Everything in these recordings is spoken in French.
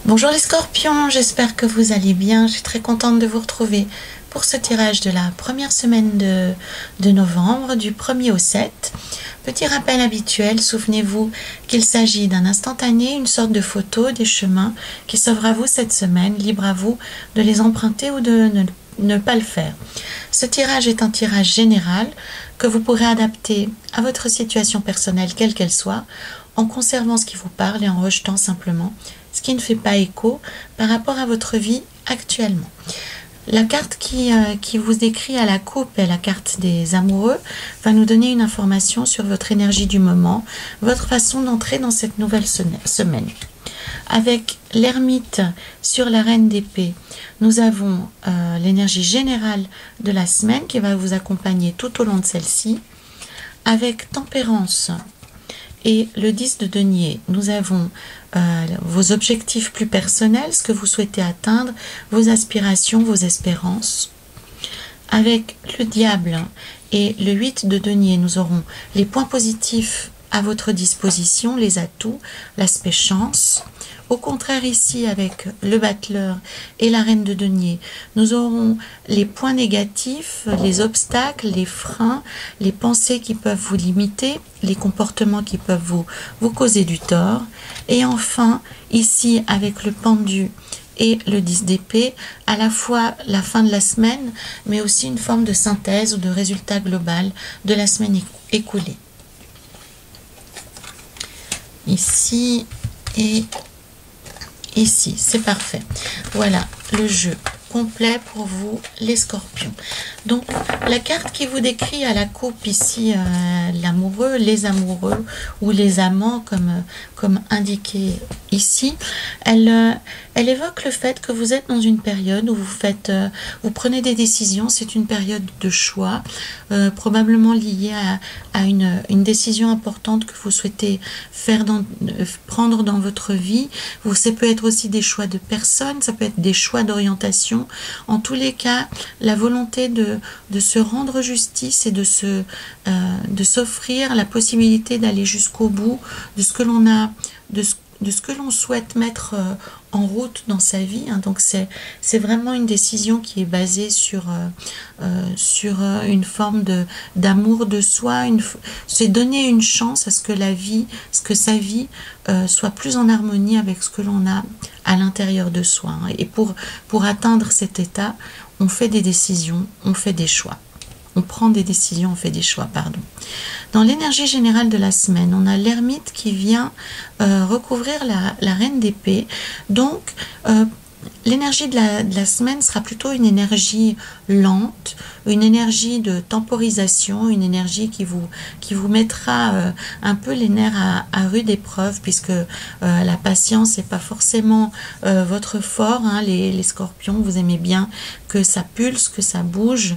Bonjour les scorpions, j'espère que vous allez bien. Je suis très contente de vous retrouver pour ce tirage de la première semaine de novembre, du 1er au 7. Petit rappel habituel, souvenez-vous qu'il s'agit d'un instantané, une sorte de photo des chemins qui s'offrent à vous cette semaine, libre à vous de les emprunter ou de ne pas le faire. Ce tirage est un tirage général que vous pourrez adapter à votre situation personnelle, quelle qu'elle soit, en conservant ce qui vous parle et en rejetant simplement ce qui ne fait pas écho par rapport à votre vie actuellement. La carte qui vous décrit à la coupe est la carte des amoureux, va nous donner une information sur votre énergie du moment, votre façon d'entrer dans cette nouvelle semaine. Avec l'ermite sur la reine d'épée, nous avons l'énergie générale de la semaine qui va vous accompagner tout au long de celle-ci. Avec tempérance et le 10 de denier, nous avons vos objectifs plus personnels, ce que vous souhaitez atteindre, vos aspirations, vos espérances. Avec le diable et le 8 de denier, nous aurons les points positifs à votre disposition, les atouts, l'aspect chance. Au contraire, ici, avec le battleur et la reine de denier, nous aurons les points négatifs, les obstacles, les freins, les pensées qui peuvent vous limiter, les comportements qui peuvent vous causer du tort. Et enfin, ici, avec le pendu et le 10 d'épée, à la fois la fin de la semaine, mais aussi une forme de synthèse ou de résultat global de la semaine écoulée. Ici et ici, c'est parfait. Voilà le jeu complet pour vous les scorpions. Donc la carte qui vous décrit à la coupe ici, l'amoureux, les amoureux ou les amants comme indiqué ici, elle évoque le fait que vous êtes dans une période où vous prenez des décisions. C'est une période de choix, probablement liée à une décision importante que vous souhaitez prendre dans votre vie. Ça peut être aussi des choix de personnes, ça peut être des choix d'orientation. En tous les cas, la volonté de se rendre justice et de s'offrir la possibilité d'aller jusqu'au bout de ce que l'on a, de ce que l'on souhaite mettre en route dans sa vie. Donc c'est vraiment une décision qui est basée sur une forme d'amour de soi. C'est donner une chance à ce que sa vie soit plus en harmonie avec ce que l'on a à l'intérieur de soi. Et pour atteindre cet état, on fait des décisions, on fait des choix. On prend des décisions, on fait des choix, pardon. Dans l'énergie générale de la semaine, on a l'ermite qui vient recouvrir la reine d'épée. Donc, l'énergie de la semaine sera plutôt une énergie lente, une énergie de temporisation, une énergie qui vous mettra un peu les nerfs à rude épreuve, puisque la patience n'est pas forcément votre fort. Les scorpions, vous aimez bien que ça pulse, que ça bouge,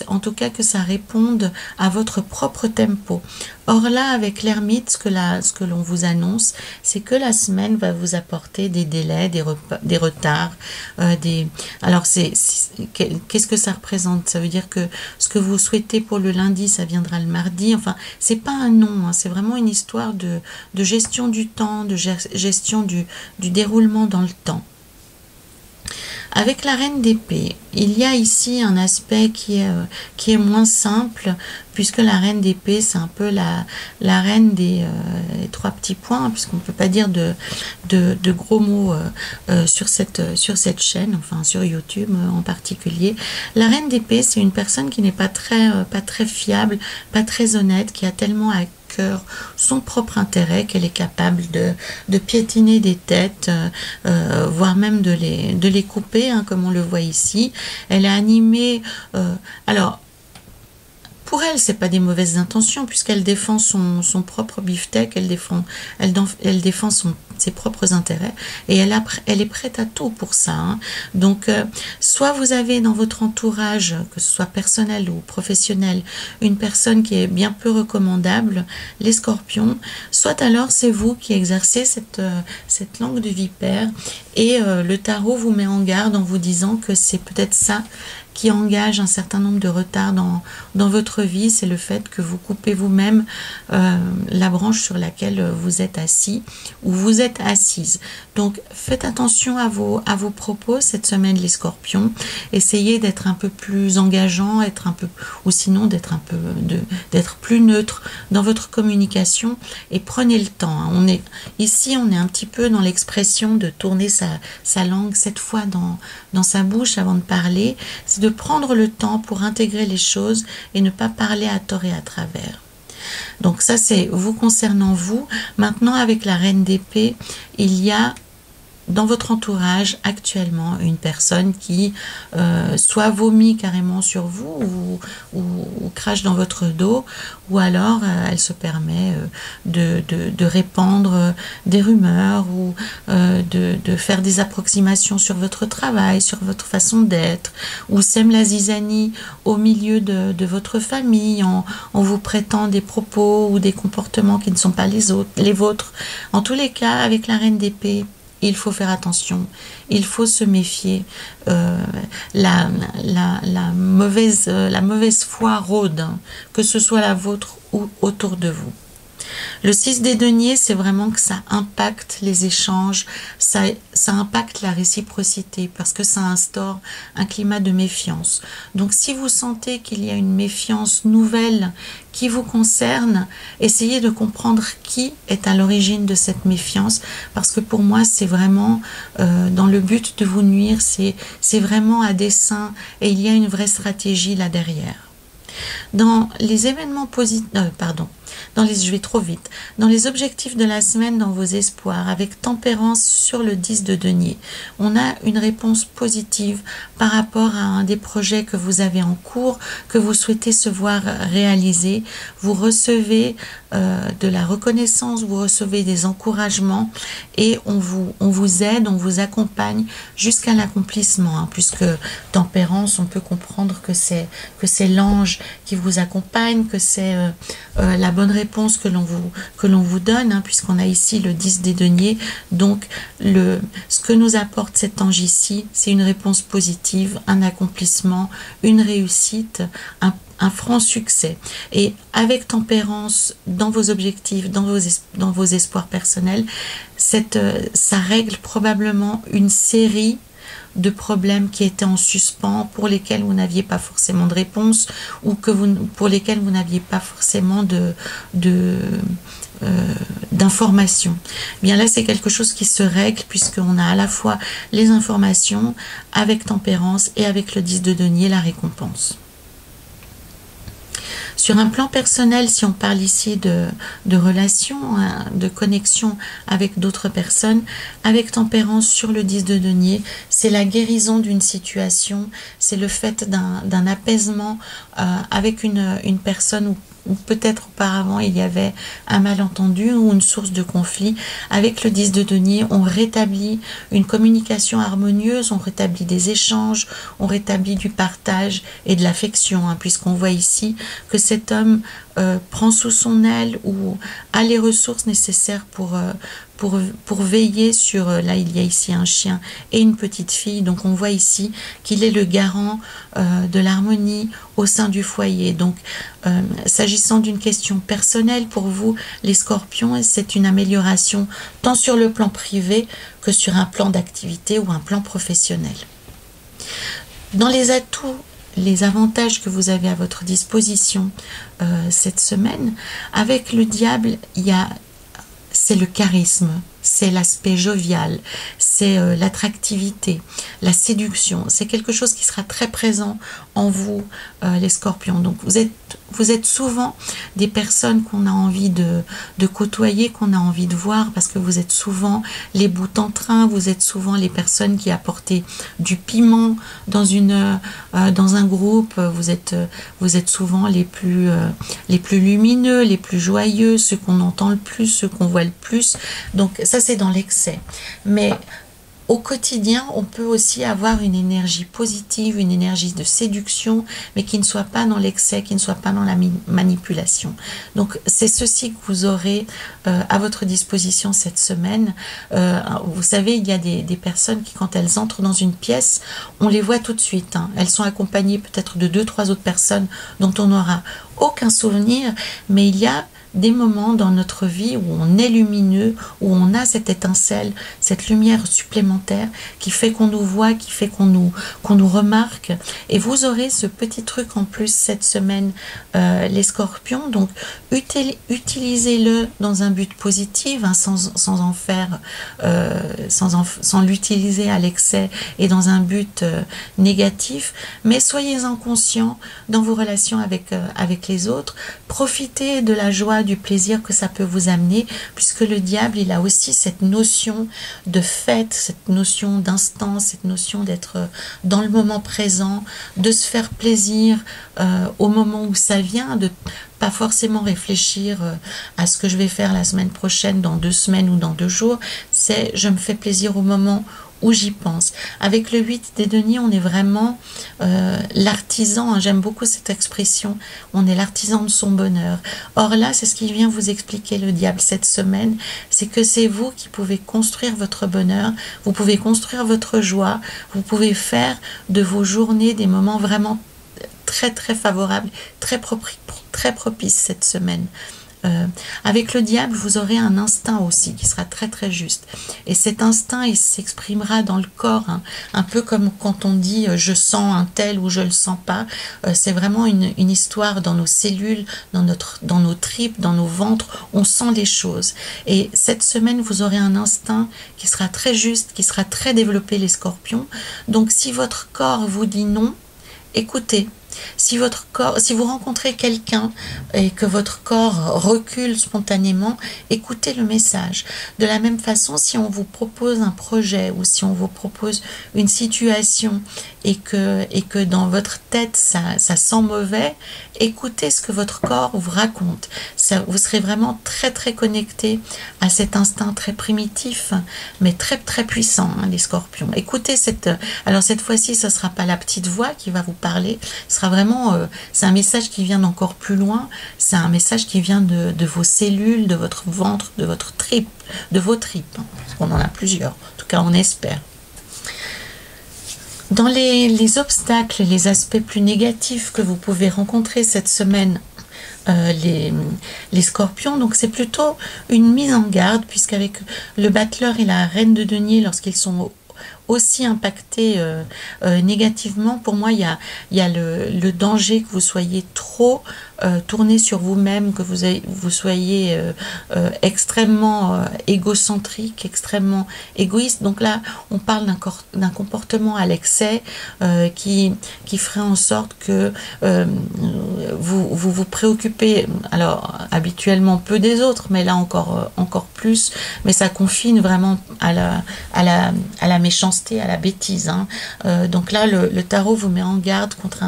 en tout cas que ça réponde à votre propre tempo. Or là, avec l'ermite, ce que l'on vous annonce, c'est que la semaine va vous apporter des délais, des retards. Alors, qu'est-ce que ça représente? Ça veut dire que ce que vous souhaitez pour le lundi, ça viendra le mardi. Enfin, c'est pas un nom, c'est vraiment une histoire de gestion du temps, de gestion du déroulement dans le temps. Avec la reine d'épée, il y a ici un aspect qui est moins simple, puisque la reine d'épée, c'est un peu la reine des trois petits points, puisqu'on ne peut pas dire de gros mots sur cette chaîne, enfin sur YouTube en particulier. La reine d'épée, c'est une personne qui n'est pas très fiable, pas très honnête, qui a tellement à cœur son propre intérêt qu'elle est capable de piétiner des têtes, voire même de les couper, comme on le voit ici. Elle est animée, alors pour elle, c'est pas des mauvaises intentions, puisqu'elle défend son propre beefsteak, elle défend ses propres intérêts, et elle est prête à tout pour ça. Donc, soit vous avez dans votre entourage, que ce soit personnel ou professionnel, une personne qui est bien peu recommandable, les scorpions, soit alors c'est vous qui exercez cette langue de vipère, et le tarot vous met en garde en vous disant que c'est peut-être ça qui engage un certain nombre de retards dans votre vie, c'est le fait que vous coupez vous-même la branche sur laquelle vous êtes assis ou vous êtes assise. Donc faites attention à vos propos cette semaine, les scorpions. Essayez d'être un peu plus engageant, ou sinon d'être plus neutre dans votre communication, et prenez le temps. On est un petit peu dans l'expression de tourner sa langue 7 fois dans sa bouche avant de parler. C'est de prendre le temps pour intégrer les choses et ne pas parler à tort et à travers. Donc ça, c'est vous concernant vous. Maintenant, avec la reine d'épée, il y a dans votre entourage actuellement une personne qui soit vomit carrément sur vous ou crache dans votre dos, ou alors elle se permet de répandre des rumeurs ou de faire des approximations sur votre travail, sur votre façon d'être, ou sème la zizanie au milieu de votre famille en vous prêtant des propos ou des comportements qui ne sont pas les vôtres. En tous les cas, avec la reine d'épée, il faut faire attention, il faut se méfier. La mauvaise foi rôde, que ce soit la vôtre ou autour de vous. Le 6 des deniers, c'est vraiment que ça impacte les échanges, ça impacte la réciprocité, parce que ça instaure un climat de méfiance. Donc si vous sentez qu'il y a une méfiance nouvelle qui vous concerne, essayez de comprendre qui est à l'origine de cette méfiance, parce que pour moi c'est vraiment dans le but de vous nuire, c'est vraiment à dessein, et il y a une vraie stratégie là derrière. Dans les événements positifs, je vais trop vite. Dans les objectifs de la semaine, dans vos espoirs, avec tempérance sur le 10 de denier, on a une réponse positive par rapport à un des projets que vous avez en cours, que vous souhaitez se voir réaliser. Vous recevez de la reconnaissance, vous recevez des encouragements, et on vous aide, on vous accompagne jusqu'à l'accomplissement, puisque tempérance, on peut comprendre que c'est l'ange qui vous accompagne, que c'est la bonne réponse que l'on vous donne, puisqu'on a ici le 10 des deniers. Donc ce que nous apporte cet ange ici, c'est une réponse positive, un accomplissement, une réussite, un franc succès. Et avec tempérance dans vos objectifs, dans vos espoirs personnels, ça règle probablement une série de problèmes qui étaient en suspens, pour lesquels vous n'aviez pas forcément de réponse, ou pour lesquels vous n'aviez pas forcément d'informations. Bien là, c'est quelque chose qui se règle, puisqu'on a à la fois les informations avec tempérance et avec le 10 de denier, la récompense. Sur un plan personnel, si on parle ici de relations, de connexion avec d'autres personnes, avec tempérance sur le 10 de denier, c'est la guérison d'une situation, c'est le fait d'un apaisement avec une personne ou peut-être auparavant il y avait un malentendu ou une source de conflit. Avec le 10 de denier, on rétablit une communication harmonieuse, on rétablit des échanges, on rétablit du partage et de l'affection, puisqu'on voit ici que cet homme prend sous son aile ou a les ressources nécessaires pour veiller sur, là il y a ici un chien et une petite fille, donc on voit ici qu'il est le garant de l'harmonie au sein du foyer. Donc s'agissant d'une question personnelle pour vous les scorpions, c'est une amélioration tant sur le plan privé que sur un plan d'activité ou un plan professionnel. Dans les atouts, les avantages que vous avez à votre disposition cette semaine, avec le diable, c'est le charisme, c'est l'aspect jovial, c'est l'attractivité, la séduction. C'est quelque chose qui sera très présent en vous, les scorpions. Donc vous êtes souvent des personnes qu'on a envie de côtoyer, qu'on a envie de voir, parce que vous êtes souvent les bouts en train, vous êtes souvent les personnes qui apportent du piment dans un groupe, vous êtes souvent les plus lumineux, les plus joyeux, ceux qu'on entend le plus, ceux qu'on voit le plus. Donc ça, c'est dans l'excès. Mais au quotidien, on peut aussi avoir une énergie positive, une énergie de séduction, mais qui ne soit pas dans l'excès, qui ne soit pas dans la manipulation. Donc c'est ceci que vous aurez à votre disposition cette semaine. Vous savez, il y a des personnes qui, quand elles entrent dans une pièce, on les voit tout de suite. Hein. Elles sont accompagnées peut-être de 2-3 autres personnes dont on n'aura aucun souvenir, mais il y a des moments dans notre vie où on est lumineux, où on a cette étincelle, cette lumière supplémentaire qui fait qu'on nous voit, qui fait qu'on nous remarque. Et vous aurez ce petit truc en plus cette semaine, les scorpions. Donc utilisez-le dans un but positif, hein, sans en faire, sans l'utiliser à l'excès et dans un but négatif. Mais soyez-en conscients dans vos relations avec les autres. Profitez de la joie, du plaisir que ça peut vous amener, puisque le diable, il a aussi cette notion de fête, cette notion d'instant, cette notion d'être dans le moment présent, de se faire plaisir au moment où ça vient, de pas forcément réfléchir à ce que je vais faire la semaine prochaine, dans 2 semaines ou dans 2 jours, c'est je me fais plaisir au moment où j'y pense. Avec le 8 des deniers, on est vraiment l'artisan, hein, j'aime beaucoup cette expression, on est l'artisan de son bonheur. Or là, c'est ce qui vient vous expliquer le diable cette semaine, c'est que c'est vous qui pouvez construire votre bonheur, vous pouvez construire votre joie, vous pouvez faire de vos journées des moments vraiment très très favorables, très propices cette semaine. Avec le diable, vous aurez un instinct aussi qui sera très très juste. Et cet instinct, il s'exprimera dans le corps, hein, un peu comme quand on dit je sens un tel ou je le sens pas. C'est vraiment une histoire dans nos cellules, dans nos tripes, dans nos ventres. On sent les choses. Et cette semaine, vous aurez un instinct qui sera très juste, qui sera très développé, les scorpions. Donc si votre corps vous dit non, écoutez. Si vous rencontrez quelqu'un et que votre corps recule spontanément, écoutez le message. De la même façon, si on vous propose un projet ou si on vous propose une situation et que dans votre tête ça sent mauvais, écoutez ce que votre corps vous raconte. Vous serez vraiment très très connecté à cet instinct très primitif, mais très très puissant, hein, les scorpions. Écoutez alors cette fois-ci, ce ne sera pas la petite voix qui va vous parler, ce sera vraiment, c'est un message qui vient d'encore plus loin, c'est un message qui vient de vos cellules, de votre ventre, de votre tripe, de vos tripes, hein, parce qu'on en a plusieurs, en tout cas on espère. Dans les obstacles, les aspects plus négatifs que vous pouvez rencontrer cette semaine, les scorpions, donc c'est plutôt une mise en garde, puisqu'avec le battleur et la reine de denier, lorsqu'ils sont aussi impactés négativement, pour moi il y a le danger que vous soyez trop tourné sur vous-même, que vous soyez extrêmement égocentrique, extrêmement égoïste. Donc là on parle d'un comportement à l'excès qui ferait en sorte que vous préoccupez, alors habituellement peu des autres, mais là encore plus, mais ça confine vraiment à la méchanceté, à la bêtise, hein. Donc là le tarot vous met en garde contre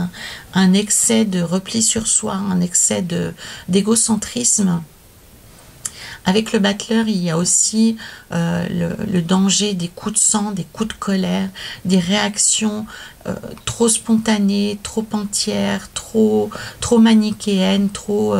un excès de repli sur soi, un excès d'égocentrisme. Avec le battleur, il y a aussi le danger des coups de sang, des coups de colère, des réactions trop spontanées, trop entières, trop manichéennes, trop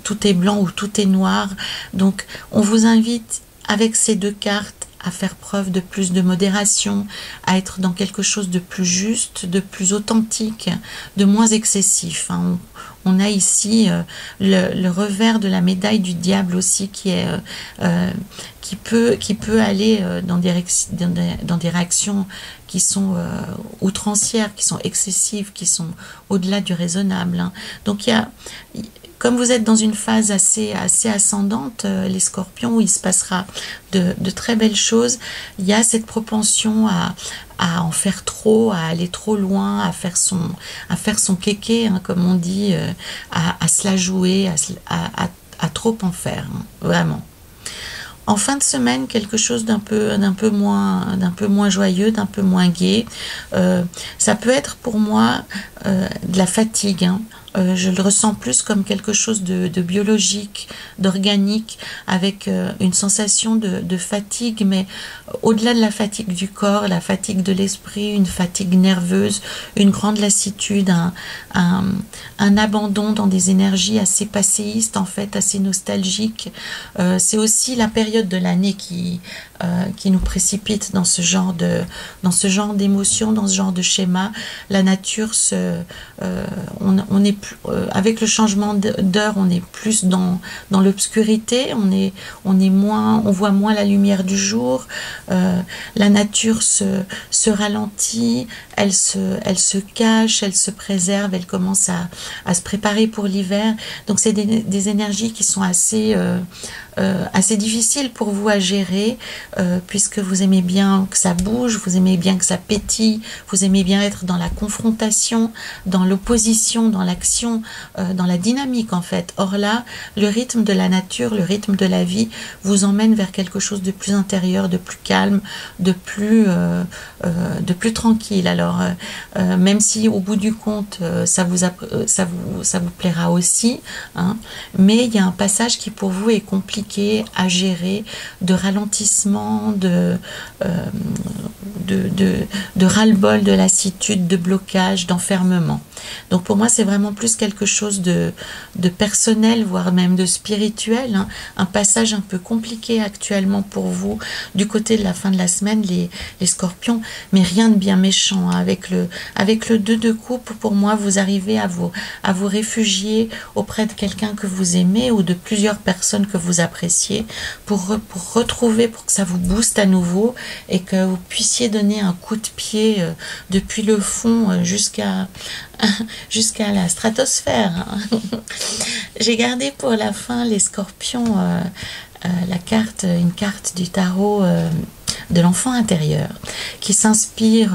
tout est blanc ou tout est noir. Donc on vous invite avec ces 2 cartes à faire preuve de plus de modération, à être dans quelque chose de plus juste, de plus authentique, de moins excessif, hein. On a ici le revers de la médaille du diable aussi qui peut aller dans des réactions qui sont outrancières, qui sont excessives, qui sont au-delà du raisonnable, hein. Donc comme vous êtes dans une phase assez ascendante, les scorpions, où il se passera de très belles choses, il y a cette propension à en faire trop, à aller trop loin, à faire son kéké, hein, comme on dit, à se la jouer, à trop en faire, hein, vraiment. En fin de semaine, quelque chose d'un peu moins joyeux, d'un peu moins gai. Ça peut être pour moi de la fatigue, hein. je le ressens plus comme quelque chose de biologique, d'organique, avec une sensation de fatigue, mais au-delà de la fatigue du corps, la fatigue de l'esprit, une fatigue nerveuse, une grande lassitude, un abandon dans des énergies assez passéistes, en fait, assez nostalgiques. C'est aussi la période de l'année qui nous précipite dans ce genre d'émotions, dans ce genre de schéma. La nature on est plus, avec le changement d'heure, on est plus dans l'obscurité, on voit moins la lumière du jour. La nature se ralentit, elle se cache, elle se préserve, elle commence à se préparer pour l'hiver. Donc c'est des énergies qui sont assez difficiles pour vous à gérer, puisque vous aimez bien que ça bouge, vous aimez bien que ça pétille, vous aimez bien être dans la confrontation, dans l'opposition, dans l'action, dans la dynamique en fait. Or là, le rythme de la nature, le rythme de la vie vous emmène vers quelque chose de plus intérieur, de plus calme, de plus tranquille. Alors même si au bout du compte ça vous plaira aussi, hein, mais il y a un passage qui pour vous est compliqué à gérer, de ralentissement, de ras-le-bol, de lassitude, de blocage, d'enfermement. Donc pour moi c'est vraiment plus quelque chose de personnel, voire même de spirituel, hein. Un passage un peu compliqué actuellement pour vous du côté de la fin de la semaine, les scorpions, mais rien de bien méchant, hein. Avec le 2 de coupe, pour moi vous arrivez à vous réfugier auprès de quelqu'un que vous aimez ou de plusieurs personnes que vous appréciez pour retrouver, pour que ça vous booste à nouveau et que vous puissiez donner un coup de pied depuis le fond jusqu'à la stratosphère, hein. J'ai gardé pour la fin les scorpions, une carte du tarot de l'enfant intérieur qui s'inspire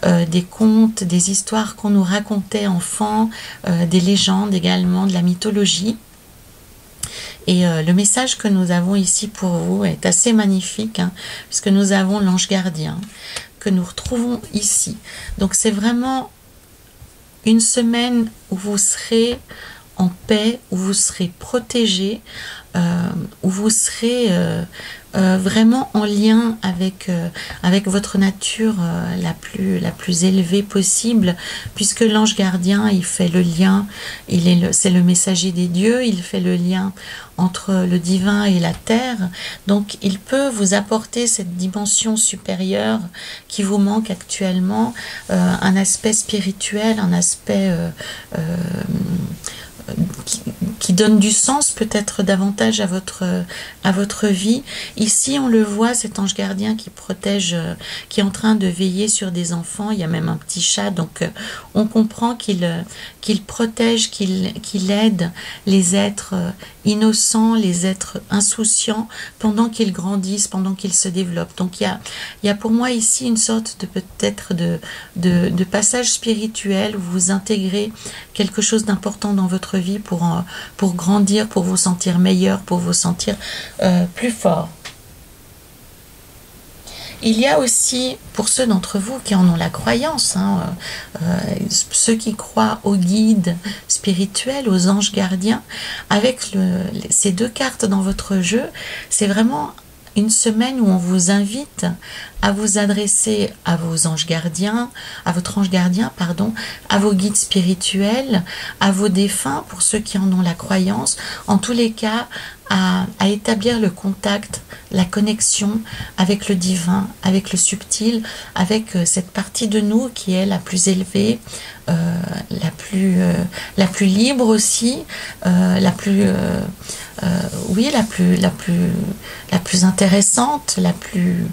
des contes, des histoires qu'on nous racontait enfant, des légendes également, de la mythologie. Et le message que nous avons ici pour vous est assez magnifique, hein, puisque nous avons l'ange gardien que nous retrouvons ici. Donc c'est vraiment une semaine où vous serez en paix, où vous serez protégé, où vous serez vraiment en lien avec votre nature la plus élevée possible, puisque l'ange gardien il fait le lien, c'est le messager des dieux, il fait le lien entre le divin et la terre, donc il peut vous apporter cette dimension supérieure qui vous manque actuellement, un aspect spirituel, un aspect qui donne du sens peut-être davantage à votre vie. Ici on le voit, cet ange gardien qui protège, qui est en train de veiller sur des enfants. Il y a même un petit chat, donc on comprend qu'il protège, qu'il aide les êtres innocents, les êtres insouciants pendant qu'ils grandissent, pendant qu'ils se développent. Donc il y a pour moi ici une sorte de peut-être de passage spirituel où vous intégrez quelque chose d'important dans votre vie pour grandir, pour vous sentir meilleur, pour vous sentir plus fort. Il y a aussi, pour ceux d'entre vous qui en ont la croyance, hein, ceux qui croient aux guides spirituels, aux anges gardiens, avec ces 2 cartes dans votre jeu, c'est vraiment une semaine où on vous invite à vous adresser à vos anges gardiens, à votre ange gardien, pardon, à vos guides spirituels, à vos défunts, pour ceux qui en ont la croyance, en tous les cas, à établir le contact, la connexion avec le divin, avec le subtil, avec cette partie de nous qui est la plus élevée, la plus libre aussi, la plus intéressante, la plus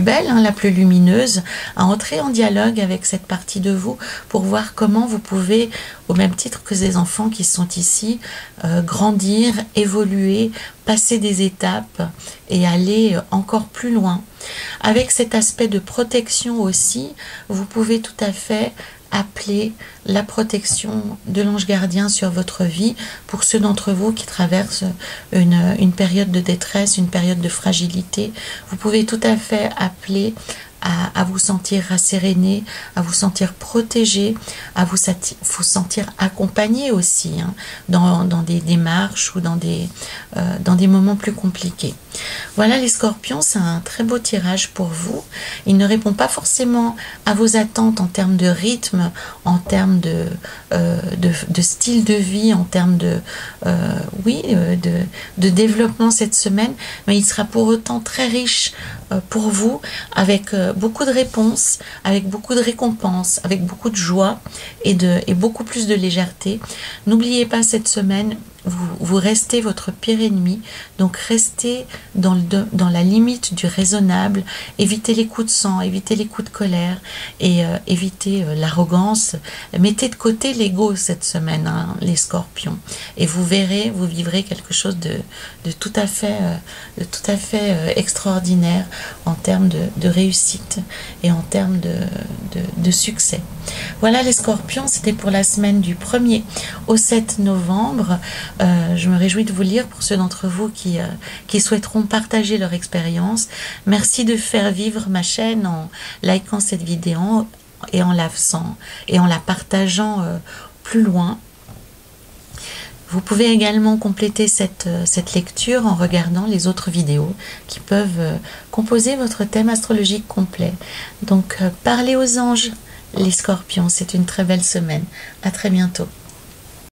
belle, hein, la plus lumineuse, à entrer en dialogue avec cette partie de vous pour voir comment vous pouvez, au même titre que ces enfants qui sont ici, grandir, évoluer, passer des étapes et aller encore plus loin. Avec cet aspect de protection aussi, vous pouvez tout à fait appeler la protection de l'ange gardien sur votre vie pour ceux d'entre vous qui traversent une période de détresse, une période de fragilité. Vous pouvez tout à fait appeler à vous sentir rasséréné, à vous sentir protégé, à vous sentir accompagné aussi, hein, dans des démarches ou dans des moments plus compliqués. Voilà les scorpions, c'est un très beau tirage pour vous. Il ne répond pas forcément à vos attentes en termes de rythme, en termes de style de vie, en termes de développement cette semaine, mais il sera pour autant très riche pour vous, avec beaucoup de réponses, avec beaucoup de récompenses, avec beaucoup de joie et beaucoup plus de légèreté. N'oubliez pas cette semaine, vous restez votre pire ennemi, donc restez dans la limite du raisonnable, évitez les coups de sang, évitez les coups de colère et évitez l'arrogance. Mettez de côté l'ego cette semaine, hein, les scorpions, et vous verrez, vous vivrez quelque chose de tout à fait extraordinaire en termes de réussite et en termes de succès. Voilà les scorpions, c'était pour la semaine du 1er au 7 novembre. Je me réjouis de vous lire pour ceux d'entre vous qui souhaiteront partager leur expérience. Merci de faire vivre ma chaîne en likant cette vidéo et en la partageant plus loin. Vous pouvez également compléter cette lecture en regardant les autres vidéos qui peuvent composer votre thème astrologique complet. Donc, parlez aux anges, les scorpions, c'est une très belle semaine. À très bientôt.